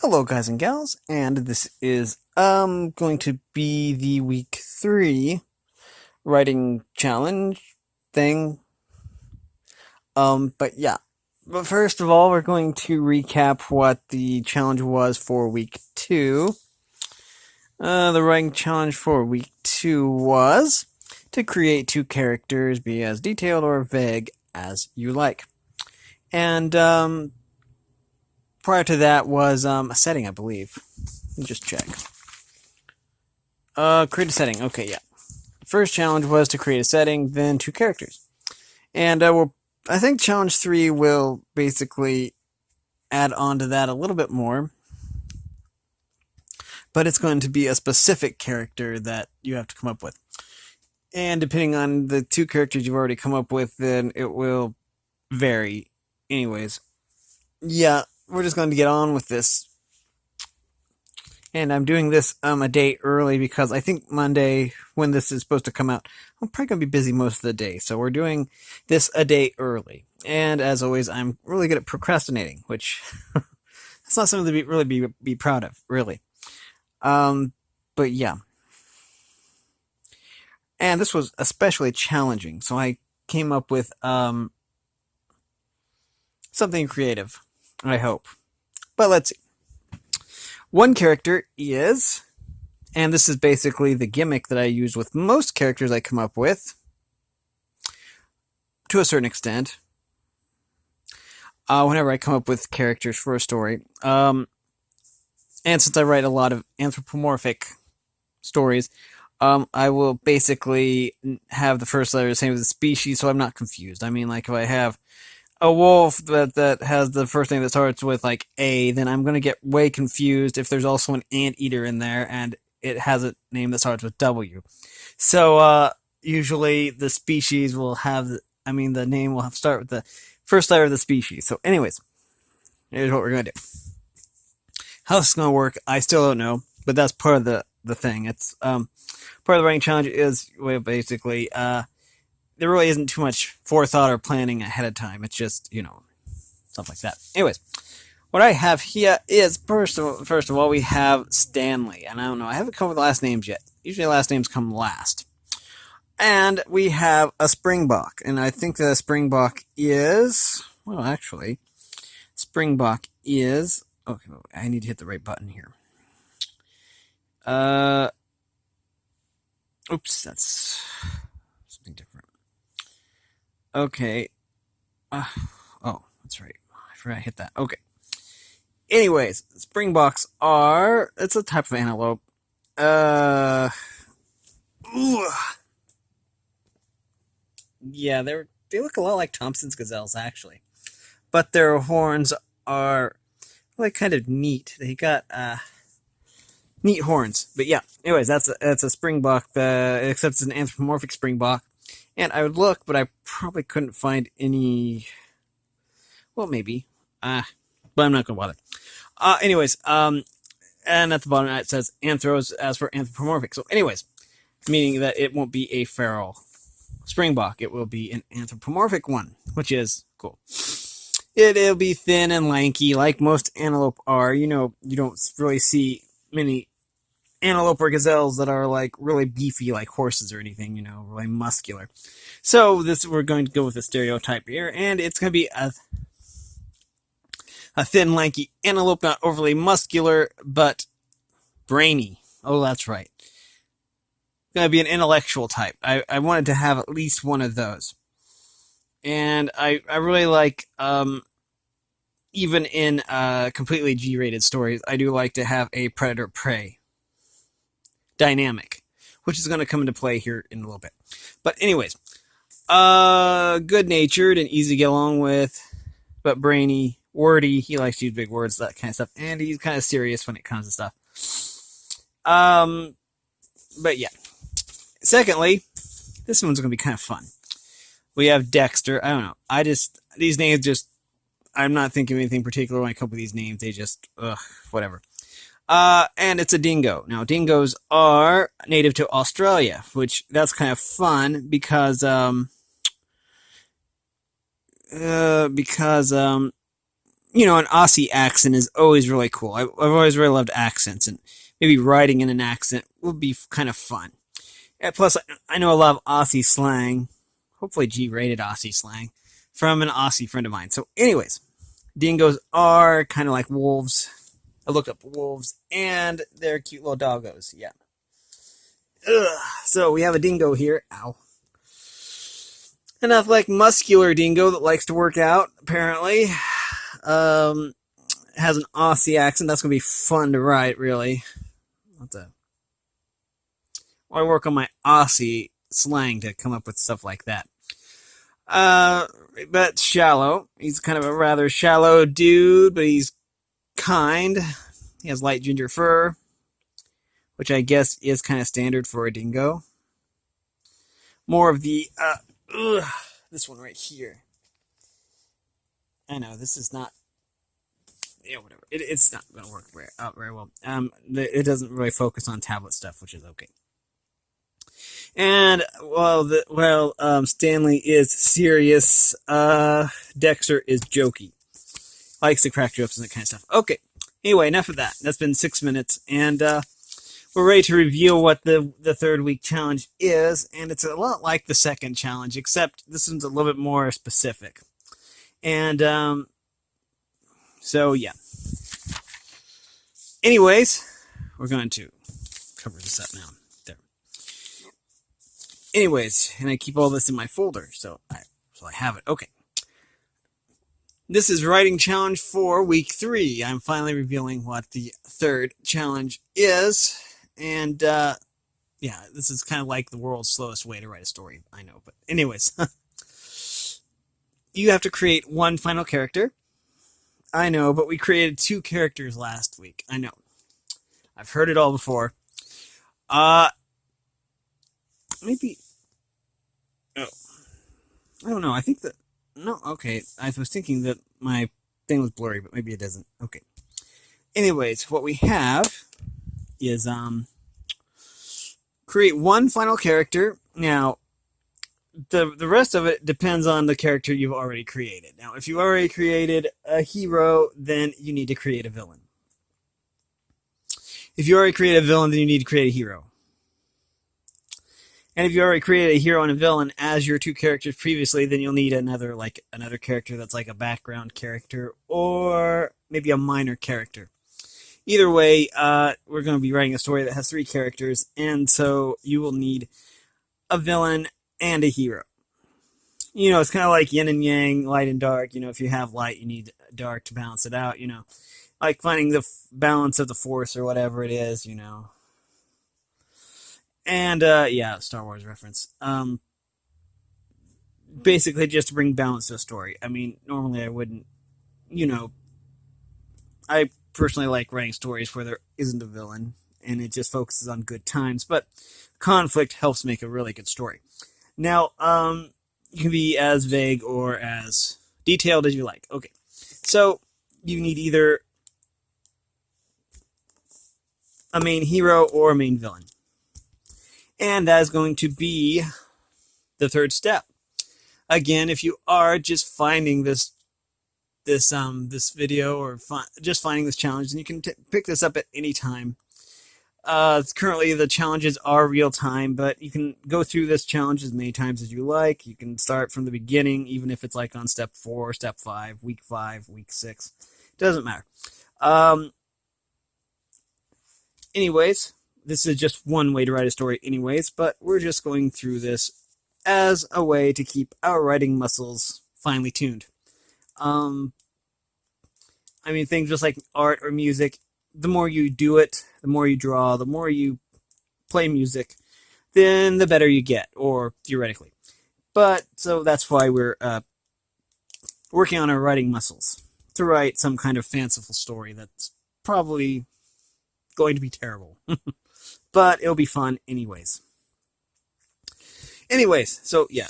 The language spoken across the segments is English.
Hello guys and gals, and this is going to be the week 3 writing challenge thing. But yeah. But first of all, we're going to recap what the challenge was for week 2. The writing challenge for week 2 was to create 2 characters, be as detailed or vague as you like. And prior to that was a setting, I believe. Let me just check. Create a setting. Okay, yeah. First challenge was to create a setting, then 2 characters. And I think challenge 3 will basically add on to that a little bit more. But it's going to be a specific character that you have to come up with. And depending on the 2 characters you've already come up with, then it will vary. Anyways, yeah, we're just going to get on with this. And I'm doing this a day early because I think Monday, when this is supposed to come out, I'm probably going to be busy most of the day. So we're doing this a day early. And as always, I'm really good at procrastinating, which that's not something to really be proud of, really. But yeah. And this was especially challenging, so I came up with something creative, I hope. But let's see. One character is, and this is basically the gimmick that I use with most characters I come up with, to a certain extent, whenever I come up with characters for a story. And since I write a lot of anthropomorphic stories, I will basically have the first letter the same as the species, so I'm not confused. I mean, like, if I have a wolf that has the first name that starts with like A, then I'm going to get way confused if there's also an anteater in there and it has a name that starts with W. So usually the species will have, the name will start with the first letter of the species. So anyways, here's what we're going to do. How this is going to work, I still don't know, but that's part of the thing. It's part of the writing challenge is basically there really isn't too much forethought or planning ahead of time. It's just, stuff like that. Anyways, what I have here is, first of all, we have Stanley. And I don't know, I haven't come up with last names yet. Usually last names come last. And we have a Springbok. And I think the Springbok is, well, actually, Springbok is, okay, I need to hit the right button here. Oops, that's something different. Okay. Oh, that's right. I forgot I hit that. Okay. Anyways, Springboks are, it's a type of antelope. Yeah, they look a lot like Thompson's gazelles, actually. But their horns are like kind of neat. They got neat horns. But yeah, anyways, that's a Springbok, except it's an anthropomorphic Springbok. And I would look, but I probably couldn't find any. Well, maybe. But I'm not going to bother. Anyways, and at the bottom it says anthros as for anthropomorphic. So anyways, meaning that it won't be a feral Springbok. It will be an anthropomorphic one, which is cool. It'll be thin and lanky, like most antelope are. You don't really see many antelope or gazelles that are like really beefy like horses or anything, really muscular. So we're going to go with a stereotype here, and it's going to be a thin, lanky antelope, not overly muscular, but brainy. Oh, that's right. It's going to be an intellectual type. I wanted to have at least one of those. And I really like, even in completely G-rated stories, I do like to have a predator-prey dynamic, which is going to come into play here in a little bit. But anyways, good-natured and easy to get along with, but brainy, wordy. He likes to use big words, that kind of stuff, and he's kind of serious when it comes to stuff. But yeah. Secondly, this one's going to be kind of fun. We have Dexter. I don't know. These names I'm not thinking of anything particular when I come up with these names. They just, whatever. And it's a dingo. Now, dingoes are native to Australia, which that's kind of fun because an Aussie accent is always really cool. I've always really loved accents, and maybe writing in an accent would be kind of fun. And plus, I know a lot of Aussie slang, hopefully G-rated Aussie slang, from an Aussie friend of mine. So, anyways, dingoes are kind of like wolves. I looked up wolves, and they're cute little doggos. Yeah. Ugh. So we have a dingo here. Ow. An athletic, muscular dingo that likes to work out, apparently. Has an Aussie accent. That's going to be fun to write, really. I work on my Aussie slang to come up with stuff like that. But shallow. He's kind of a rather shallow dude, but he's kind. He has light ginger fur, which I guess is kind of standard for a dingo. More of the, this one right here. I know, this is not, whatever. It's not going to work out very well. It doesn't really focus on tablet stuff, which is okay. And, Stanley is serious. Dexter is jokey. Likes to crack jokes and that kind of stuff. Okay. Anyway, enough of that. That's been 6 minutes. And, we're ready to reveal what the third week challenge is. And it's a lot like the second challenge, except this one's a little bit more specific. And, so, yeah. Anyways, we're going to cover this up now. There. Anyways, and I keep all this in my folder, so I have it. Okay. This is writing challenge for week 3. I'm finally revealing what the third challenge is. And, yeah, this is kind of like the world's slowest way to write a story. I know, but anyways. You have to create one final character. I know, but we created 2 characters last week. I know. I've heard it all before. Maybe... Oh. I don't know. I think that... No, okay. I was thinking that my thing was blurry, but maybe it isn't. Okay. Anyways, what we have is, create one final character. Now, the rest of it depends on the character you've already created. Now, if you already created a hero, then you need to create a villain. If you already created a villain, then you need to create a hero. And if you already created a hero and a villain as your 2 characters previously, then you'll need another character that's like a background character or maybe a minor character. Either way, we're going to be writing a story that has 3 characters, and so you will need a villain and a hero. It's kind of like yin and yang, light and dark. If you have light, you need dark to balance it out, Like finding the balance of the force or whatever it is, And, yeah, Star Wars reference. Basically just to bring balance to a story. I mean, normally I wouldn't, I personally like writing stories where there isn't a villain, and it just focuses on good times, but conflict helps make a really good story. Now, you can be as vague or as detailed as you like. Okay, so you need either a main hero or a main villain. And that is going to be the third step. Again, if you are just finding this video or just finding this challenge, then you can pick this up at any time. Currently, the challenges are real time, but you can go through this challenge as many times as you like. You can start from the beginning, even if it's like on step 4, step 5, week 5, week 6. It doesn't matter. Anyways, this is just one way to write a story anyways, but we're just going through this as a way to keep our writing muscles finely tuned. I mean, things just like art or music, the more you do it, the more you draw, the more you play music, then the better you get, or theoretically. But, so that's why we're working on our writing muscles, to write some kind of fanciful story that's probably going to be terrible. But it'll be fun anyways. So yeah.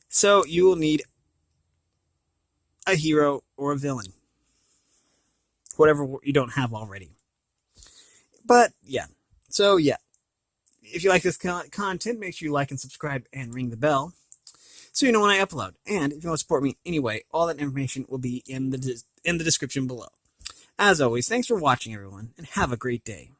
So you will need a hero or a villain. Whatever you don't have already. But yeah. So yeah. If you like this content, make sure you like and subscribe and ring the bell. so you know when I upload. And if you want to support me anyway, all that information will be in the description below. As always, thanks for watching, everyone, and have a great day.